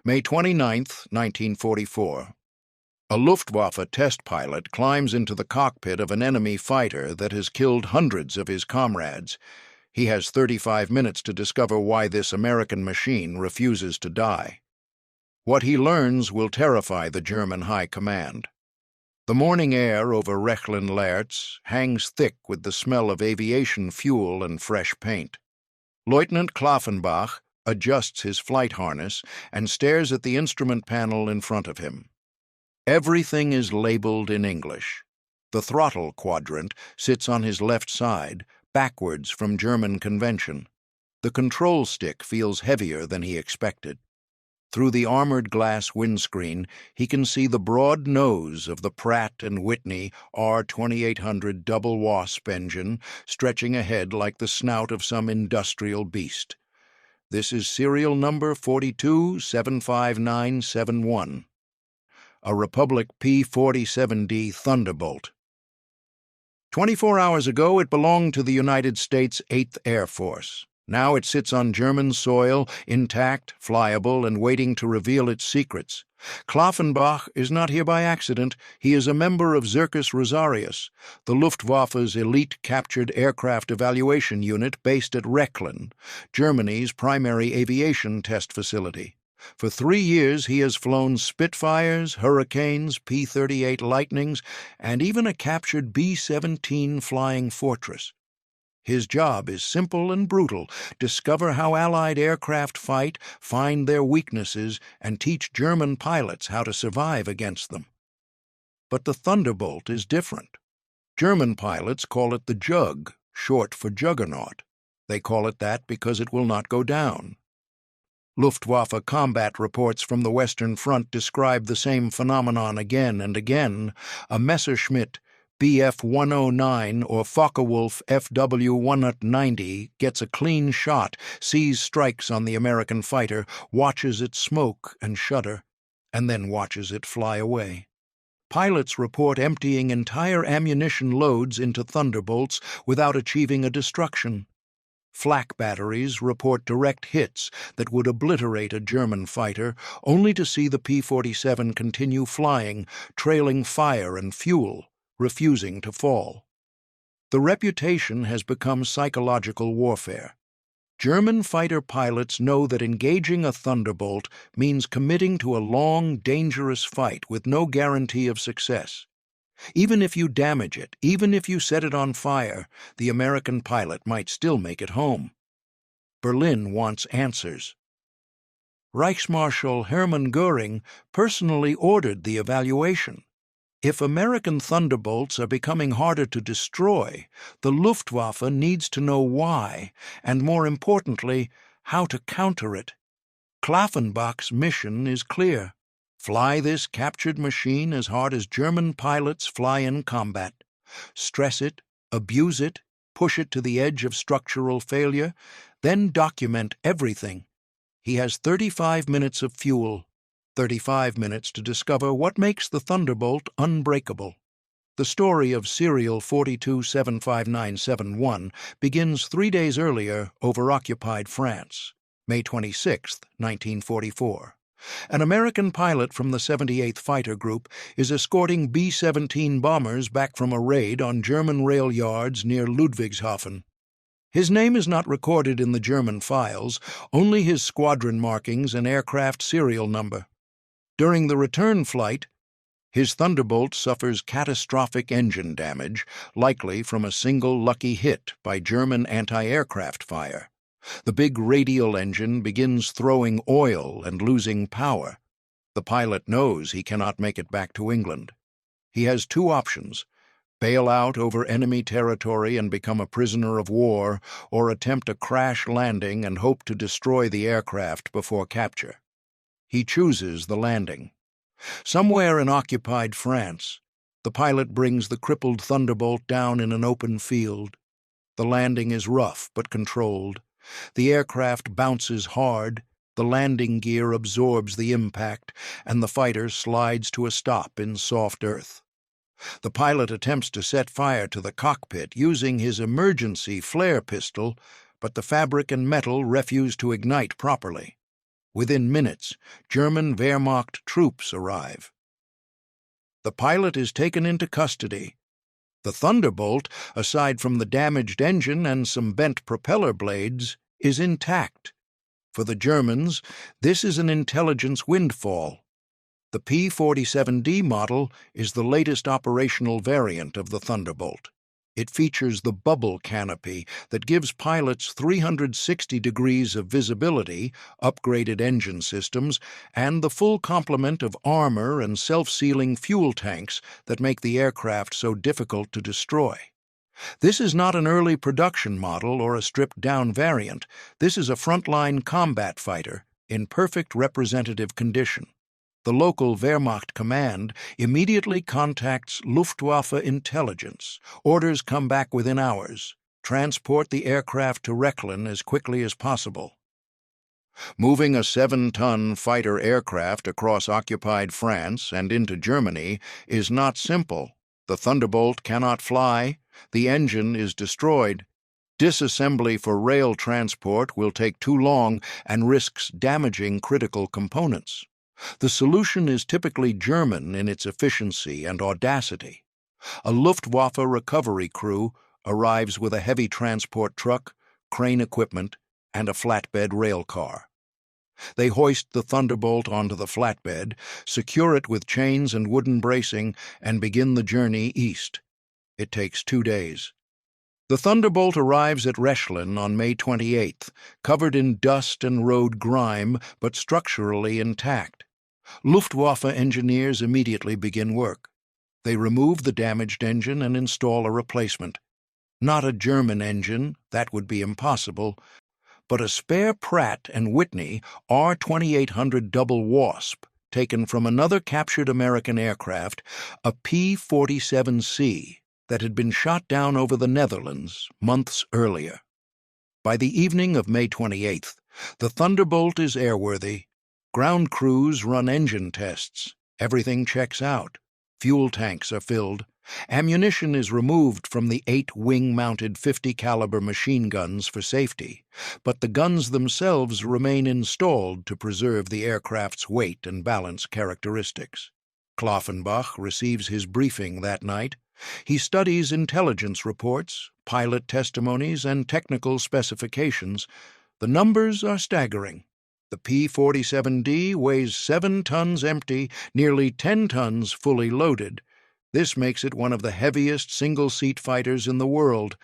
May 29, 1944. A Luftwaffe test pilot climbs into the cockpit of an enemy fighter that has killed hundreds of his comrades. He has 35 minutes to discover why this American machine refuses to die. What he learns will terrify the German High Command. The morning air over Rechlin-Lerz hangs thick with the smell of aviation fuel and fresh paint. Lieutenant Klaffenbach adjusts his flight harness and stares at the instrument panel in front of him. Everything is labeled in English. The throttle quadrant sits on his left side, backwards from German convention. The control stick feels heavier than he expected. Through the armored glass windscreen, he can see the broad nose of the Pratt & Whitney R2800 double Wasp engine stretching ahead like the snout of some industrial beast. This is serial number 4275971. A Republic P-47D Thunderbolt. 24 hours ago, it belonged to the United States 8th Air Force. Now it sits on German soil, intact, flyable, and waiting to reveal its secrets. Klaffenbach is not here by accident. He is a member of Circus Rosarius, the Luftwaffe's elite captured aircraft evaluation unit based at Rechlin, Germany's primary aviation test facility. For 3 years he has flown Spitfires, Hurricanes, P-38 Lightnings, and even a captured B-17 Flying Fortress. His job is simple and brutal: discover how Allied aircraft fight, find their weaknesses, and teach German pilots how to survive against them. But the Thunderbolt is different. German pilots call it the Jug, short for juggernaut. They call it that because it will not go down. Luftwaffe combat reports from the Western Front describe the same phenomenon again and again. A Messerschmitt Bf-109 or Focke-Wulf FW-190 gets a clean shot, sees strikes on the American fighter, watches it smoke and shudder, and then watches it fly away. Pilots report emptying entire ammunition loads into Thunderbolts without achieving a destruction. Flak batteries report direct hits that would obliterate a German fighter, only to see the P-47 continue flying, trailing fire and fuel, refusing to fall. The reputation has become psychological warfare. German fighter pilots know that engaging a Thunderbolt means committing to a long, dangerous fight with no guarantee of success. Even if you damage it, even if you set it on fire, the American pilot might still make it home. Berlin wants answers. Reichsmarschall Hermann Göring personally ordered the evaluation. If American Thunderbolts are becoming harder to destroy, the Luftwaffe needs to know why, and more importantly, how to counter it. Klaffenbach's mission is clear: fly this captured machine as hard as German pilots fly in combat. Stress it, abuse it, push it to the edge of structural failure, then document everything. He has 35 minutes of fuel, 35 minutes to discover what makes the Thunderbolt unbreakable. The story of serial 4275971 begins 3 days earlier over occupied France, May 26, 1944. An American pilot from the 78th Fighter Group is escorting B-17 bombers back from a raid on German rail yards near Ludwigshafen. His name is not recorded in the German files, only his squadron markings and aircraft serial number. During the return flight, his Thunderbolt suffers catastrophic engine damage, likely from a single lucky hit by German anti-aircraft fire. The big radial engine begins throwing oil and losing power. The pilot knows he cannot make it back to England. He has 2 options: bail out over enemy territory and become a prisoner of war, or attempt a crash landing and hope to destroy the aircraft before capture. He chooses the landing. Somewhere in occupied France, the pilot brings the crippled Thunderbolt down in an open field. The landing is rough but controlled. The aircraft bounces hard, the landing gear absorbs the impact, and the fighter slides to a stop in soft earth. The pilot attempts to set fire to the cockpit using his emergency flare pistol, but the fabric and metal refuse to ignite properly. Within minutes, German Wehrmacht troops arrive. The pilot is taken into custody. The Thunderbolt, aside from the damaged engine and some bent propeller blades, is intact. For the Germans, this is an intelligence windfall. The P-47D model is the latest operational variant of the Thunderbolt. It features the bubble canopy that gives pilots 360 degrees of visibility, upgraded engine systems, and the full complement of armor and self-sealing fuel tanks that make the aircraft so difficult to destroy. This is not an early production model or a stripped-down variant. This is a frontline combat fighter in perfect representative condition. The local Wehrmacht command immediately contacts Luftwaffe intelligence. Orders come back within hours. Transport the aircraft to Rechlin as quickly as possible. Moving a 7-ton fighter aircraft across occupied France and into Germany is not simple. The Thunderbolt cannot fly. The engine is destroyed. Disassembly for rail transport will take too long and risks damaging critical components. The solution is typically German in its efficiency and audacity. A Luftwaffe recovery crew arrives with a heavy transport truck, crane equipment, and a flatbed rail car. They hoist the Thunderbolt onto the flatbed, secure it with chains and wooden bracing, and begin the journey east. It takes 2 days. The Thunderbolt arrives at Rechlin on May 28th, covered in dust and road grime, but structurally intact. Luftwaffe engineers immediately begin work. They remove the damaged engine and install a replacement. Not a German engine, that would be impossible, but a spare Pratt & Whitney R2800 Double Wasp, taken from another captured American aircraft, a P-47C, that had been shot down over the Netherlands months earlier. By the evening of May 28th, the Thunderbolt is airworthy. Ground crews run engine tests. Everything checks out. Fuel tanks are filled. Ammunition is removed from the 8 wing-mounted 50-caliber machine guns for safety, but the guns themselves remain installed to preserve the aircraft's weight and balance characteristics. Klaffenbach receives his briefing that night. He studies intelligence reports, pilot testimonies, and technical specifications. The numbers are staggering. The P-47D weighs 7 tons empty, nearly 10 tons fully loaded. This makes it one of the heaviest single-seat fighters in the world,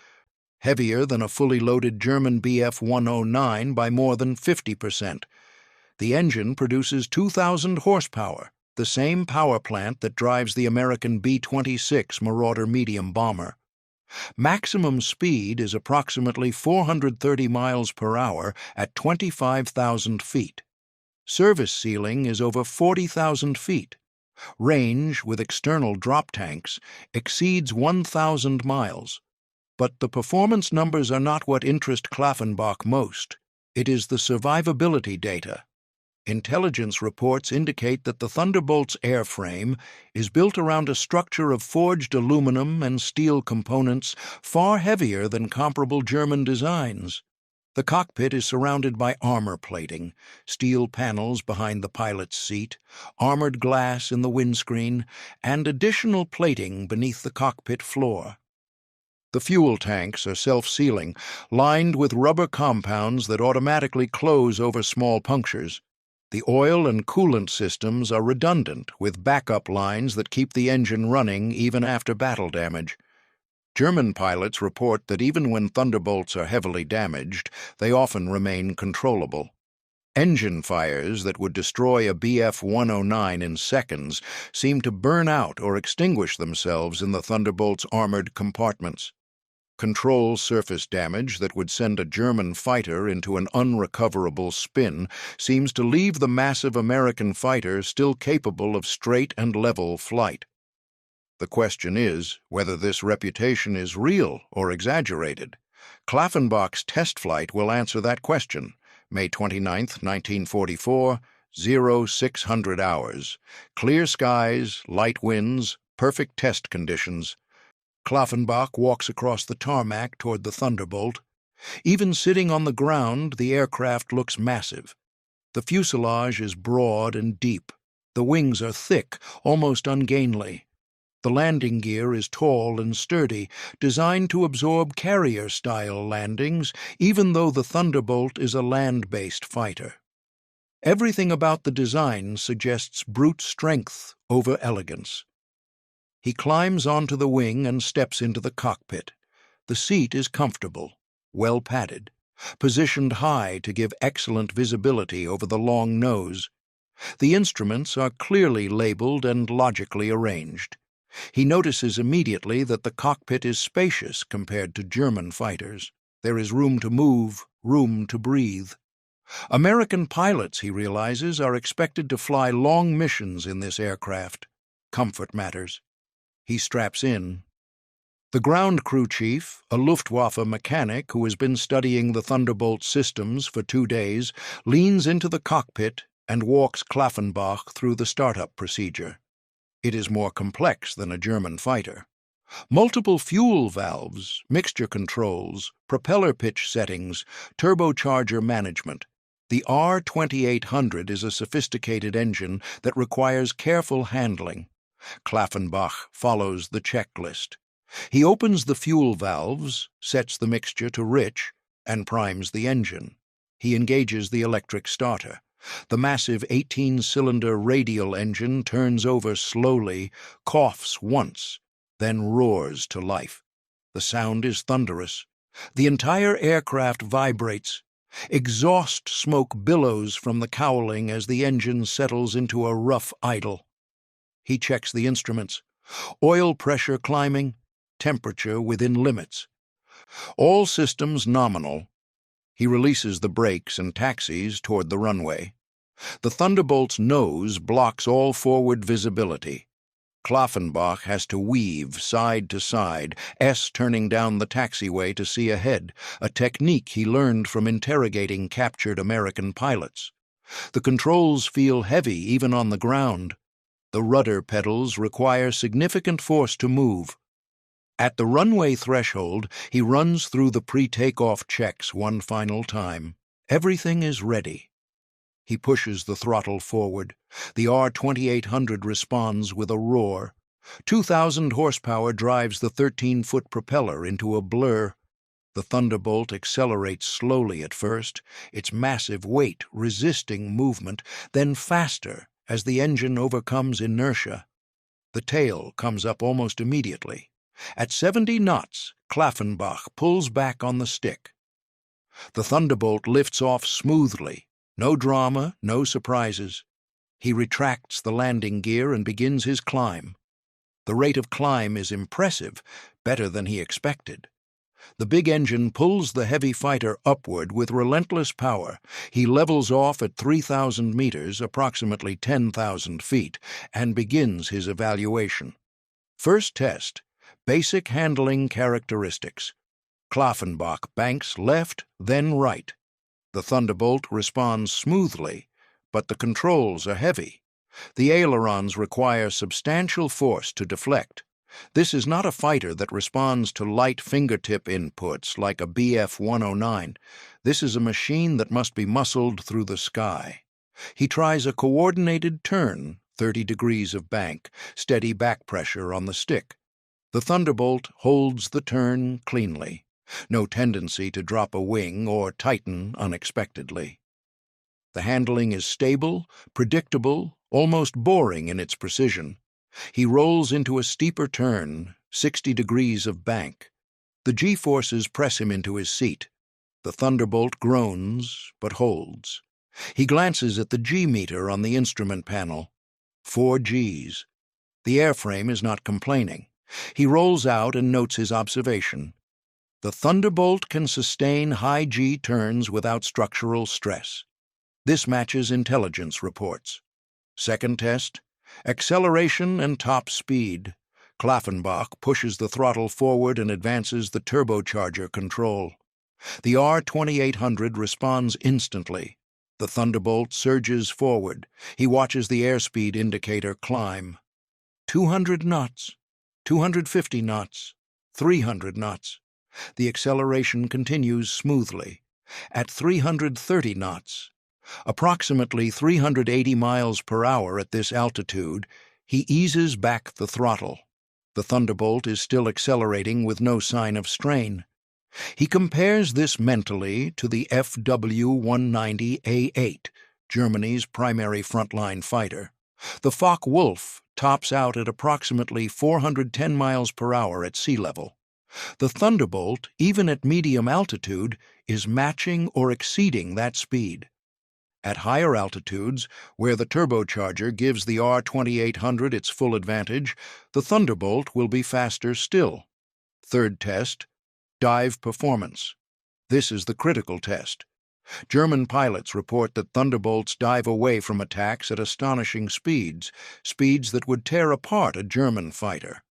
heavier than a fully loaded German Bf-109 by more than 50%. The engine produces 2,000 horsepower, the same power plant that drives the American B-26 Marauder medium bomber. Maximum speed is approximately 430 miles per hour at 25,000 feet. Service ceiling is over 40,000 feet. Range, with external drop tanks, exceeds 1,000 miles. But the performance numbers are not what interest Klaffenbach most. It is the survivability data. Intelligence reports indicate that the Thunderbolt's airframe is built around a structure of forged aluminum and steel components far heavier than comparable German designs. The cockpit is surrounded by armor plating, steel panels behind the pilot's seat, armored glass in the windscreen, and additional plating beneath the cockpit floor. The fuel tanks are self-sealing, lined with rubber compounds that automatically close over small punctures. The oil and coolant systems are redundant, with backup lines that keep the engine running even after battle damage. German pilots report that even when Thunderbolts are heavily damaged, they often remain controllable. Engine fires that would destroy a Bf-109 in seconds seem to burn out or extinguish themselves in the Thunderbolt's armored compartments. Control surface damage that would send a German fighter into an unrecoverable spin seems to leave the massive American fighter still capable of straight and level flight. The question is whether this reputation is real or exaggerated. Klaffenbach's test flight will answer that question. May 29, 1944, 0600 hours. Clear skies, light winds, perfect test conditions. Klaffenbach walks across the tarmac toward the Thunderbolt. Even sitting on the ground, the aircraft looks massive. The fuselage is broad and deep. The wings are thick, almost ungainly. The landing gear is tall and sturdy, designed to absorb carrier-style landings, even though the Thunderbolt is a land-based fighter. Everything about the design suggests brute strength over elegance. He climbs onto the wing and steps into the cockpit. The seat is comfortable, well padded, positioned high to give excellent visibility over the long nose. The instruments are clearly labeled and logically arranged. He notices immediately that the cockpit is spacious compared to German fighters. There is room to move, room to breathe. American pilots, he realizes, are expected to fly long missions in this aircraft. Comfort matters. He straps in. The ground crew chief, a Luftwaffe mechanic who has been studying the Thunderbolt systems for 2 days, leans into the cockpit and walks Klaffenbach through the startup procedure. It is more complex than a German fighter. Multiple fuel valves, mixture controls, propeller pitch settings, turbocharger management. The R2800 is a sophisticated engine that requires careful handling. Klaffenbach follows the checklist. He opens the fuel valves, sets the mixture to rich, and primes the engine. He engages the electric starter. The massive 18-cylinder radial engine turns over slowly, coughs once, then roars to life. The sound is thunderous. The entire aircraft vibrates. Exhaust smoke billows from the cowling as the engine settles into a rough idle. He checks the instruments. Oil pressure climbing, temperature within limits. All systems nominal. He releases the brakes and taxis toward the runway. The Thunderbolt's nose blocks all forward visibility. Klaffenbach has to weave side to side, turning down the taxiway to see ahead, a technique he learned from interrogating captured American pilots. The controls feel heavy even on the ground. The rudder pedals require significant force to move. At the runway threshold, he runs through the pre-takeoff checks one final time. Everything is ready. He pushes the throttle forward. The R2800 responds with a roar. 2,000 horsepower drives the 13-foot propeller into a blur. The Thunderbolt accelerates slowly at first, its massive weight resisting movement, then faster as the engine overcomes inertia. The tail comes up almost immediately. At 70 knots, Klaffenbach pulls back on the stick. The Thunderbolt lifts off smoothly. No drama, no surprises. He retracts the landing gear and begins his climb. The rate of climb is impressive, better than he expected. The big engine pulls the heavy fighter upward with relentless power. He levels off at 3,000 meters, approximately 10,000 feet, and begins his evaluation. First test. Basic handling characteristics. Klaffenbach banks left, then right. The Thunderbolt responds smoothly, but the controls are heavy. The ailerons require substantial force to deflect. This is not a fighter that responds to light fingertip inputs like a Bf-109. This is a machine that must be muscled through the sky. He tries a coordinated turn, 30 degrees of bank, steady back pressure on the stick. The Thunderbolt holds the turn cleanly. No tendency to drop a wing or tighten unexpectedly. The handling is stable, predictable, almost boring in its precision. He rolls into a steeper turn, 60 degrees of bank. The G-forces press him into his seat. The Thunderbolt groans, but holds. He glances at the G-meter on the instrument panel. 4 Gs. The airframe is not complaining. He rolls out and notes his observation. The Thunderbolt can sustain high G turns without structural stress. This matches intelligence reports. Second test, acceleration and top speed. Klaffenbach pushes the throttle forward and advances the turbocharger control. The R2800 responds instantly. The Thunderbolt surges forward. He watches the airspeed indicator climb. 200 knots, 250 knots, 300 knots. The acceleration continues smoothly. At 330 knots, Approximately 380 miles per hour at this altitude, he eases back the throttle. The Thunderbolt is still accelerating with no sign of strain. He compares this mentally to the FW-190A8, Germany's primary frontline fighter. The Focke-Wulf tops out at approximately 410 miles per hour at sea level. The Thunderbolt, even at medium altitude, is matching or exceeding that speed. At higher altitudes, where the turbocharger gives the R-2800 its full advantage, the Thunderbolt will be faster still. Third test, dive performance. This is the critical test. German pilots report that Thunderbolts dive away from attacks at astonishing speeds that would tear apart a German fighter.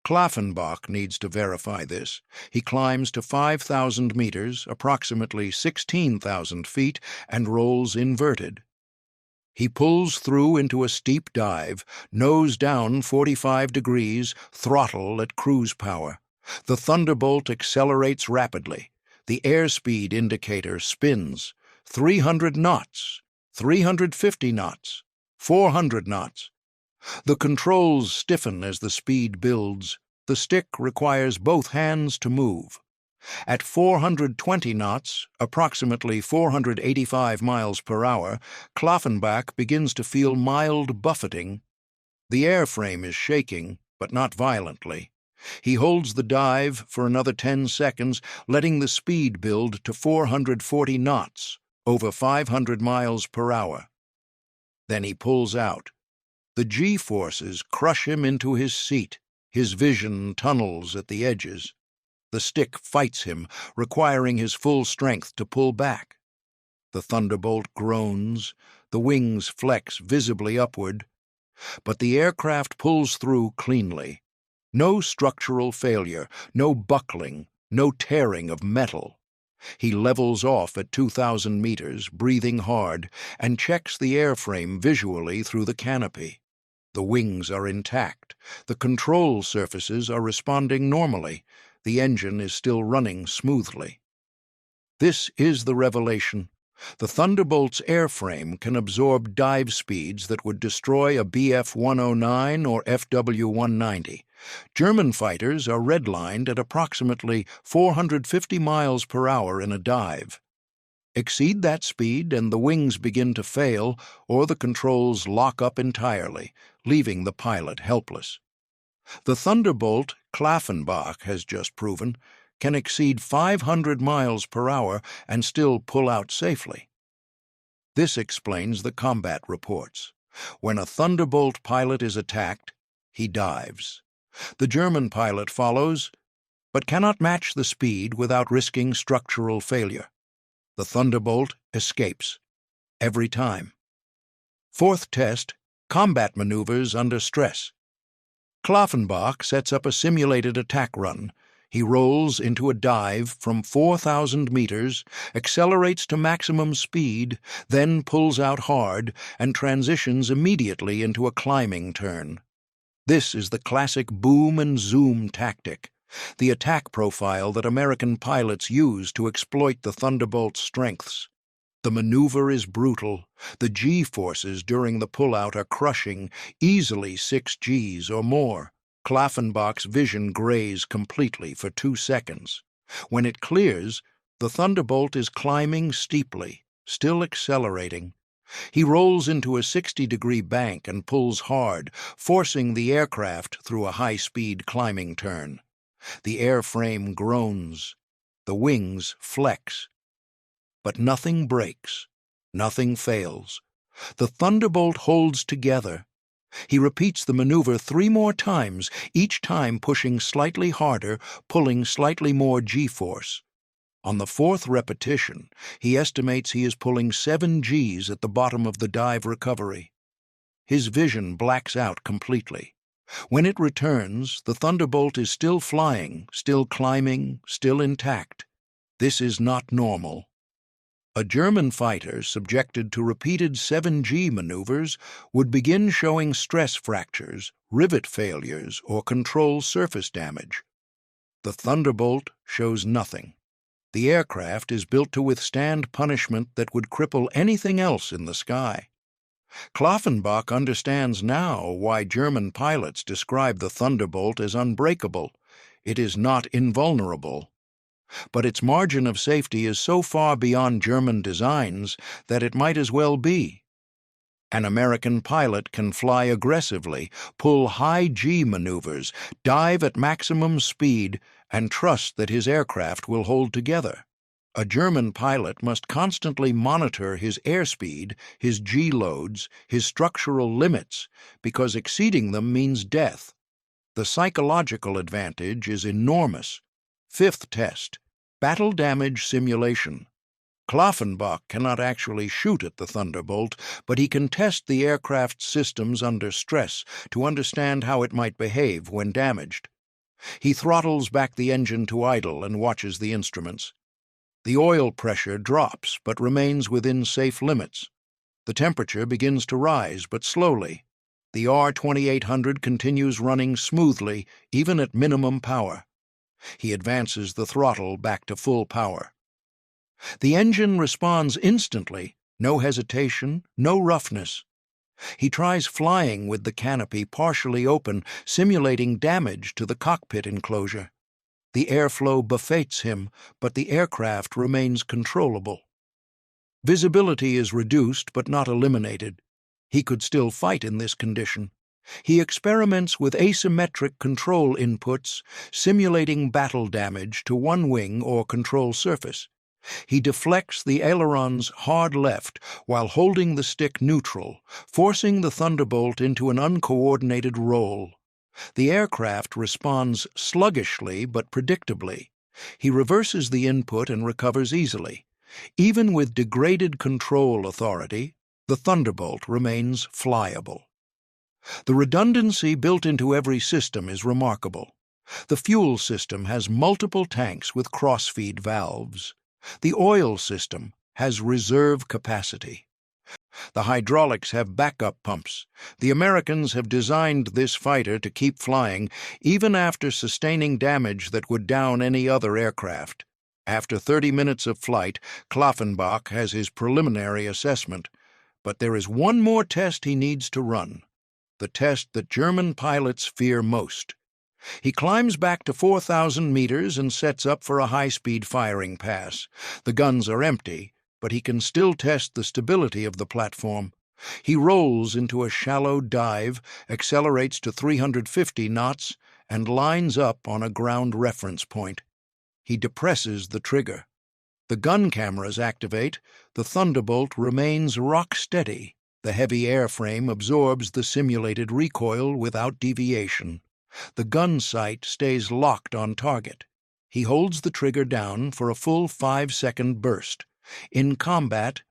Klaffenbach needs to verify this. He climbs to 5,000 meters, approximately 16,000 feet, and rolls inverted. He pulls through into a steep dive, nose down 45 degrees, throttle at cruise power. The Thunderbolt accelerates rapidly. The airspeed indicator spins. 300 knots, 350 knots, 400 knots. The controls stiffen as the speed builds. The stick requires both hands to move. At 420 knots, approximately 485 miles per hour, Klaffenbach begins to feel mild buffeting. The airframe is shaking, but not violently. He holds the dive for another 10 seconds, letting the speed build to 440 knots, over 500 miles per hour. Then he pulls out. The G-forces crush him into his seat. His vision tunnels at the edges. The stick fights him, requiring his full strength to pull back. The Thunderbolt groans. The wings flex visibly upward. But the aircraft pulls through cleanly. No structural failure, no buckling, no tearing of metal. He levels off at 2,000 meters, breathing hard, and checks the airframe visually through the canopy. The wings are intact. The control surfaces are responding normally. The engine is still running smoothly. This is the revelation. The Thunderbolt's airframe can absorb dive speeds that would destroy a Bf-109 or FW-190. German fighters are redlined at approximately 450 miles per hour in a dive. Exceed that speed and the wings begin to fail, or the controls lock up entirely, leaving the pilot helpless. The Thunderbolt, Klaffenbach has just proven, can exceed 500 miles per hour and still pull out safely. This explains the combat reports. When a Thunderbolt pilot is attacked, he dives. The German pilot follows, but cannot match the speed without risking structural failure. The Thunderbolt escapes. Every time. Fourth test, combat maneuvers under stress. Klaffenbach sets up a simulated attack run. He rolls into a dive from 4,000 meters, accelerates to maximum speed, then pulls out hard and transitions immediately into a climbing turn. This is the classic boom and zoom tactic, the attack profile that American pilots use to exploit the Thunderbolt's strengths. The maneuver is brutal. The G-forces during the pullout are crushing, easily 6 Gs or more. Klaffenbach's vision grays completely for 2 seconds. When it clears, the Thunderbolt is climbing steeply, still accelerating. He rolls into a 60-degree bank and pulls hard, forcing the aircraft through a high-speed climbing turn. The airframe groans. The wings flex. But nothing breaks. Nothing fails. The Thunderbolt holds together. He repeats the maneuver 3 more times, each time pushing slightly harder, pulling slightly more G-force. On the 4th repetition, he estimates he is pulling 7 Gs at the bottom of the dive recovery. His vision blacks out completely. When it returns, the Thunderbolt is still flying, still climbing, still intact. This is not normal. A German fighter subjected to repeated 7G maneuvers would begin showing stress fractures, rivet failures, or control surface damage. The Thunderbolt shows nothing. The aircraft is built to withstand punishment that would cripple anything else in the sky. Klaffenbach understands now why German pilots describe the Thunderbolt as unbreakable. It is not invulnerable. But its margin of safety is so far beyond German designs that it might as well be. An American pilot can fly aggressively, pull high G maneuvers, dive at maximum speed, and trust that his aircraft will hold together. A German pilot must constantly monitor his airspeed, his G loads, his structural limits, because exceeding them means death. The psychological advantage is enormous. Fifth test: battle damage simulation. Klaffenbach cannot actually shoot at the Thunderbolt, but he can test the aircraft's systems under stress to understand how it might behave when damaged. He throttles back the engine to idle and watches the instruments. The oil pressure drops but remains within safe limits. The temperature begins to rise, but slowly. The R-2800 continues running smoothly, even at minimum power. He advances the throttle back to full power. The engine responds instantly, no hesitation, no roughness. He tries flying with the canopy partially open, simulating damage to the cockpit enclosure. The airflow buffets him, but the aircraft remains controllable. Visibility is reduced but not eliminated. He could still fight in this condition. He experiments with asymmetric control inputs, simulating battle damage to one wing or control surface. He deflects the aileron's hard left while holding the stick neutral, forcing the Thunderbolt into an uncoordinated roll. The aircraft responds sluggishly but predictably. He reverses the input and recovers easily. Even with degraded control authority, the Thunderbolt remains flyable. The redundancy built into every system is remarkable. The fuel system has multiple tanks with crossfeed valves. The oil system has reserve capacity. The hydraulics have backup pumps. The Americans have designed this fighter to keep flying, even after sustaining damage that would down any other aircraft. After 30 minutes of flight, Klaffenbach has his preliminary assessment. But there is one more test he needs to run, the test that German pilots fear most. He climbs back to 4,000 meters and sets up for a high-speed firing pass. The guns are empty, but he can still test the stability of the platform. He rolls into a shallow dive, accelerates to 350 knots, and lines up on a ground reference point. He depresses the trigger. The gun cameras activate. The Thunderbolt remains rock-steady. The heavy airframe absorbs the simulated recoil without deviation. The gun sight stays locked on target. He holds the trigger down for a full 5-second burst. In combat,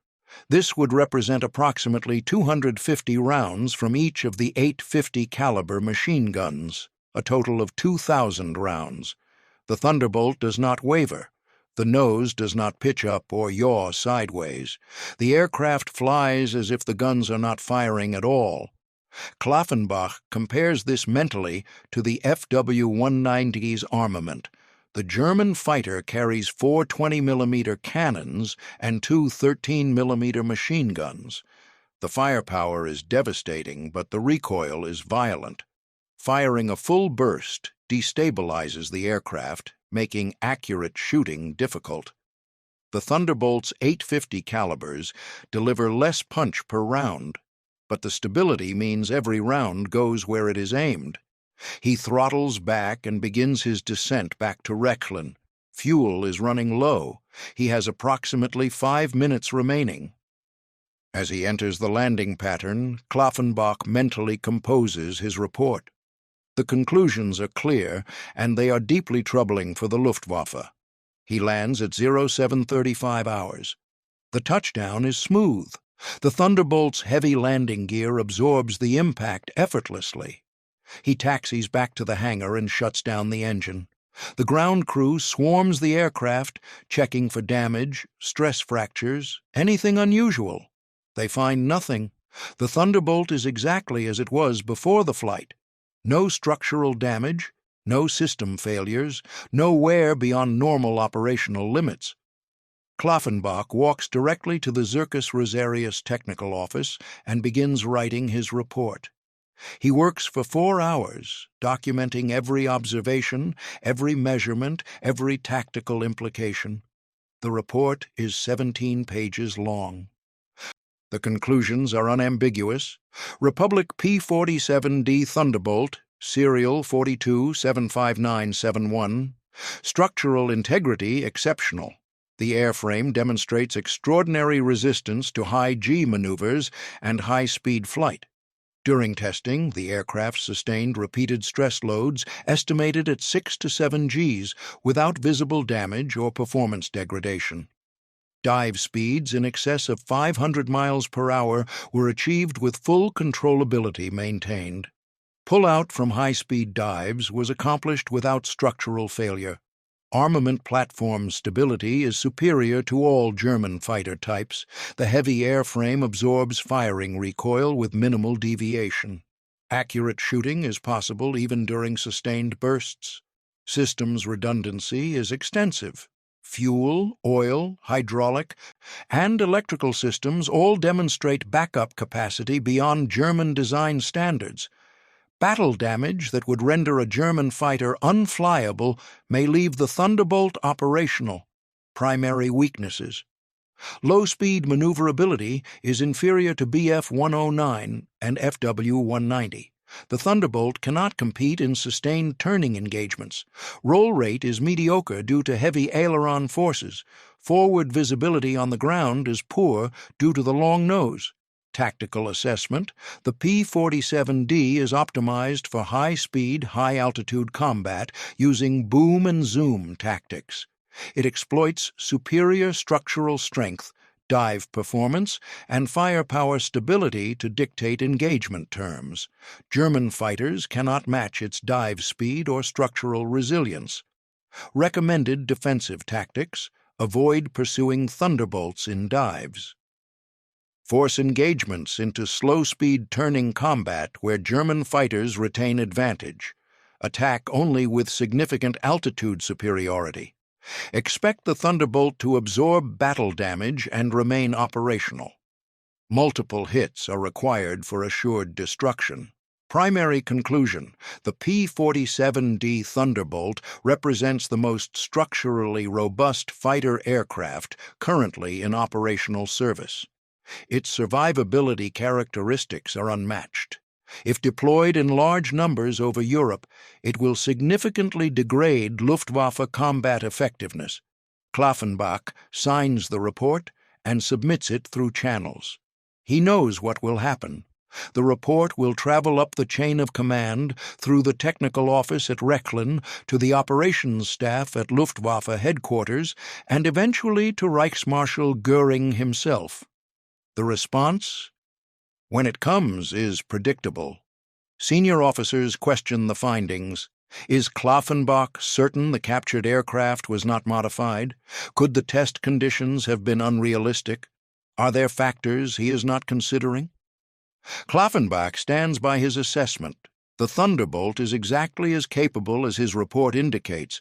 this would represent approximately 250 rounds from each of the 850 caliber machine guns, a total of 2,000 rounds. The Thunderbolt does not waver. The nose does not pitch up or yaw sideways. The aircraft flies as if the guns are not firing at all. Klaffenbach compares this mentally to the FW-190's armament. The German fighter carries 4 20mm cannons and 2 13mm machine guns. The firepower is devastating, but the recoil is violent. Firing a full burst destabilizes the aircraft, making accurate shooting difficult. The Thunderbolt's 850 calibers deliver less punch per round, but the stability means every round goes where it is aimed. He throttles back and begins his descent back to Rechlin. Fuel is running low. He has approximately 5 minutes remaining. As he enters the landing pattern, Klaffenbach mentally composes his report. The conclusions are clear, and they are deeply troubling for the Luftwaffe. He lands at 0735 hours. The touchdown is smooth. The Thunderbolt's heavy landing gear absorbs the impact effortlessly. He taxis back to the hangar and shuts down the engine. The ground crew swarms the aircraft, checking for damage, stress fractures, anything unusual. They find nothing. The Thunderbolt is exactly as it was before the flight. No structural damage, No system failures, no wear beyond normal operational limits. Klaffenbach walks directly to the Zircus Rosarius Technical Office and begins writing his report. He works for 4 hours, documenting every observation, every measurement, every tactical implication. The report is 17 pages long. The conclusions are unambiguous. Republic P-47D Thunderbolt, serial 42-75971. Structural integrity exceptional. The airframe demonstrates extraordinary resistance to high G maneuvers and high-speed flight. During testing, the aircraft sustained repeated stress loads estimated at 6 to 7 Gs without visible damage or performance degradation. Dive speeds in excess of 500 miles per hour were achieved with full controllability maintained. Pull-out from high-speed dives was accomplished without structural failure. Armament platform stability is superior to all German fighter types. The heavy airframe absorbs firing recoil with minimal deviation. Accurate shooting is possible even during sustained bursts. Systems redundancy is extensive. Fuel, oil, hydraulic, and electrical systems all demonstrate backup capacity beyond German design standards. Battle damage that would render a German fighter unflyable may leave the Thunderbolt operational. Primary weaknesses. Low-speed maneuverability is inferior to Bf-109 and Fw-190. The Thunderbolt cannot compete in sustained turning engagements. Roll rate is mediocre due to heavy aileron forces. Forward visibility on the ground is poor due to the long nose. Tactical assessment. The P-47D is optimized for high-speed, high-altitude combat using boom and zoom tactics. It exploits superior structural strength, dive performance, and firepower stability to dictate engagement terms. German fighters cannot match its dive speed or structural resilience. Recommended defensive tactics: avoid pursuing Thunderbolts in dives. Force engagements into slow-speed turning combat where German fighters retain advantage. Attack only with significant altitude superiority. Expect the Thunderbolt to absorb battle damage and remain operational. Multiple hits are required for assured destruction. Primary conclusion: the P-47D Thunderbolt represents the most structurally robust fighter aircraft currently in operational service. Its survivability characteristics are unmatched. If deployed in large numbers over Europe, it will significantly degrade Luftwaffe combat effectiveness. Klaffenbach signs the report and submits it through channels. He knows what will happen. The report will travel up the chain of command through the technical office at Rechlin to the operations staff at Luftwaffe headquarters and eventually to Reichsmarschall Göring himself. The response, when it comes, is predictable. Senior officers question the findings. Is Klaffenbach certain the captured aircraft was not modified? Could the test conditions have been unrealistic? Are there factors he is not considering? Klaffenbach stands by his assessment. The Thunderbolt is exactly as capable as his report indicates.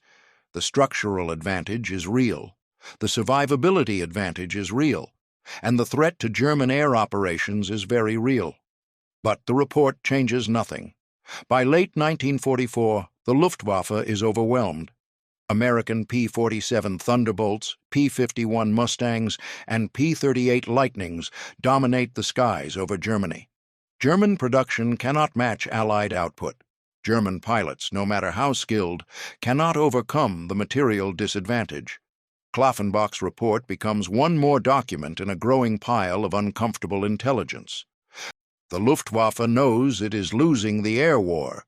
The structural advantage is real. The survivability advantage is real. And the threat to German air operations is very real. But the report changes nothing. By late 1944, the Luftwaffe is overwhelmed. American P-47 Thunderbolts, P-51 Mustangs, and P-38 Lightnings dominate the skies over Germany. German production cannot match Allied output. German pilots, no matter how skilled, cannot overcome the material disadvantage. Klaffenbach's report becomes one more document in a growing pile of uncomfortable intelligence. The Luftwaffe knows it is losing the air war.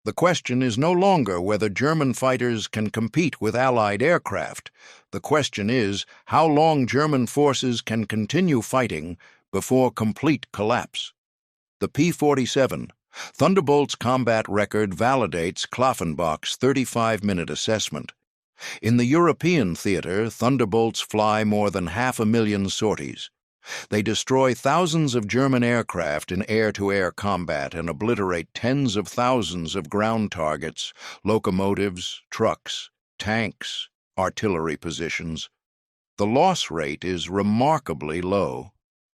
The question is no longer whether German fighters can compete with Allied aircraft. The question is how long German forces can continue fighting before complete collapse. The P-47, Thunderbolt's combat record validates Klaffenbach's 35-minute assessment. In the European theater, Thunderbolts fly more than 500,000 sorties. They destroy thousands of German aircraft in air-to-air combat and obliterate tens of thousands of ground targets, locomotives, trucks, tanks, artillery positions. The loss rate is remarkably low.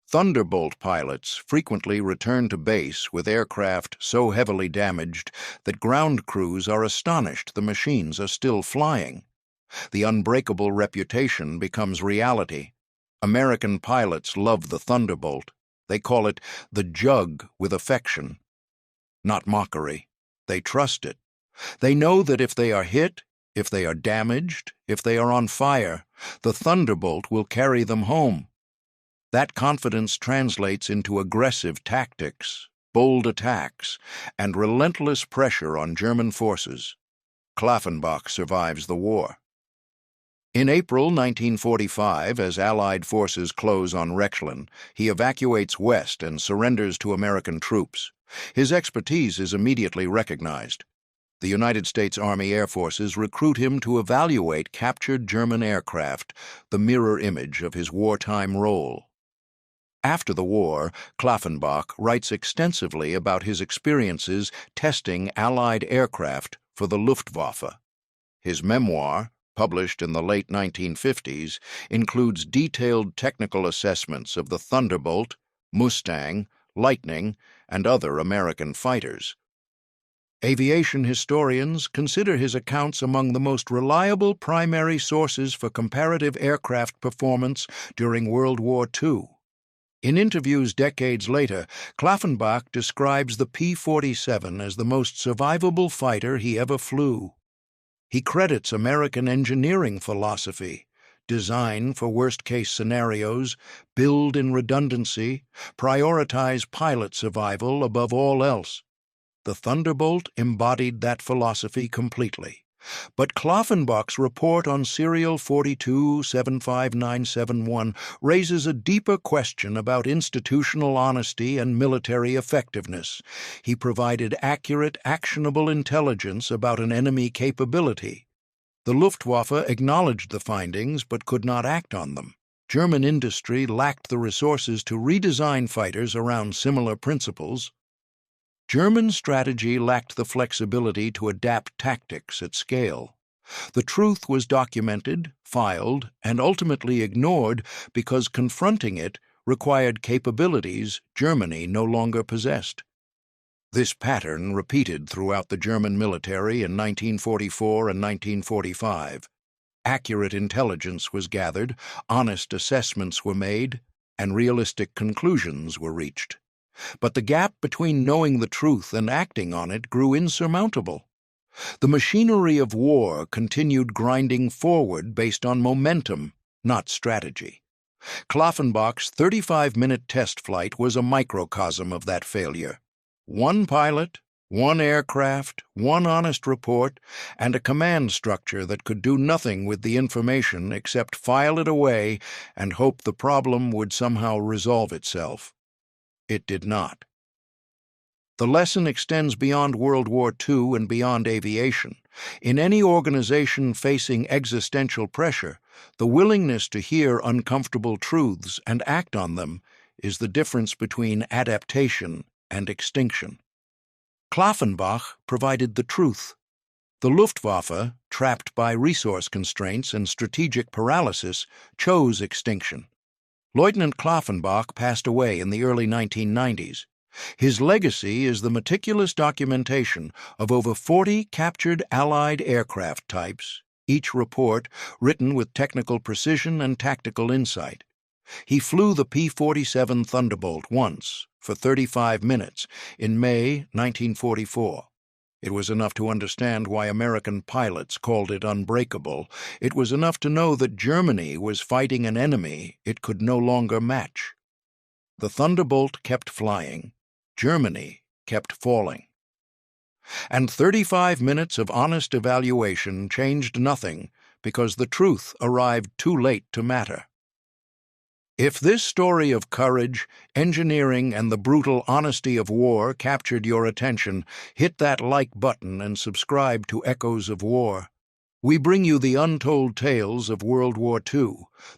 Thunderbolt pilots frequently return to base with aircraft so heavily damaged that ground crews are astonished the machines are still flying. The Unbreakable reputation becomes reality. American pilots love the Thunderbolt. They call it the Jug with affection. Not mockery. They trust it. They know that if they are hit, if they are damaged, if they are on fire, the Thunderbolt will carry them home. That confidence translates into aggressive tactics, bold attacks, and relentless pressure on German forces. Klaffenbach survives the war. In April 1945, as Allied forces close on Rechlin, he evacuates west and surrenders to American troops. His expertise is immediately recognized. The United States Army Air Forces recruit him to evaluate captured German aircraft, the mirror image of his wartime role. After the war, Klaffenbach writes extensively about his experiences testing Allied aircraft for the Luftwaffe. His memoir, published in the late 1950s, includes detailed technical assessments of the Thunderbolt, Mustang, Lightning, and other American fighters. Aviation historians consider his accounts among the most reliable primary sources for comparative aircraft performance during World War II. In interviews decades later, Klaffenbach describes the P-47 as the most survivable fighter he ever flew. He credits American engineering philosophy: design for worst-case scenarios, build in redundancy, prioritize pilot survival above all else. The Thunderbolt embodied that philosophy completely. But Klaffenbach's report on Serial 4275971 raises a deeper question about institutional honesty and military effectiveness. He provided accurate, actionable intelligence about an enemy capability. The Luftwaffe acknowledged the findings but could not act on them. German industry lacked the resources to redesign fighters around similar principles. German strategy lacked the flexibility to adapt tactics at scale. The truth was documented, filed, and ultimately ignored because confronting it required capabilities Germany no longer possessed. This pattern repeated throughout the German military in 1944 and 1945. Accurate intelligence was gathered, honest assessments were made, and realistic conclusions were reached. But the gap between knowing the truth and acting on it grew insurmountable. The machinery of war continued grinding forward based on momentum, not strategy. Klaffenbach's 35-minute test flight was a microcosm of that failure. One pilot, one aircraft, one honest report, and a command structure that could do nothing with the information except file it away and hope the problem would somehow resolve itself. It did not. The lesson extends beyond World War II and beyond aviation. In any organization facing existential pressure, the willingness to hear uncomfortable truths and act on them is the difference between adaptation and extinction. Klaffenbach provided the truth. The Luftwaffe, trapped by resource constraints and strategic paralysis, chose extinction. Lieutenant Klaffenbach passed away in the early 1990s. His legacy is the meticulous documentation of over 40 captured Allied aircraft types, each report written with technical precision and tactical insight. He flew the P-47 Thunderbolt once, for 35 minutes, in May 1944. It was enough to understand why American pilots called it Unbreakable. It was enough to know that Germany was fighting an enemy it could no longer match. The Thunderbolt kept flying. Germany kept falling. And 35 minutes of honest evaluation changed nothing because the truth arrived too late to matter. If this story of courage, engineering, and the brutal honesty of war captured your attention, hit that like button and subscribe to Echoes of War. We bring you the untold tales of World War II,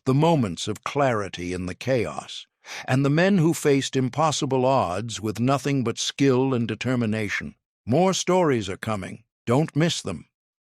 the moments of clarity in the chaos, and the men who faced impossible odds with nothing but skill and determination. More stories are coming. Don't miss them.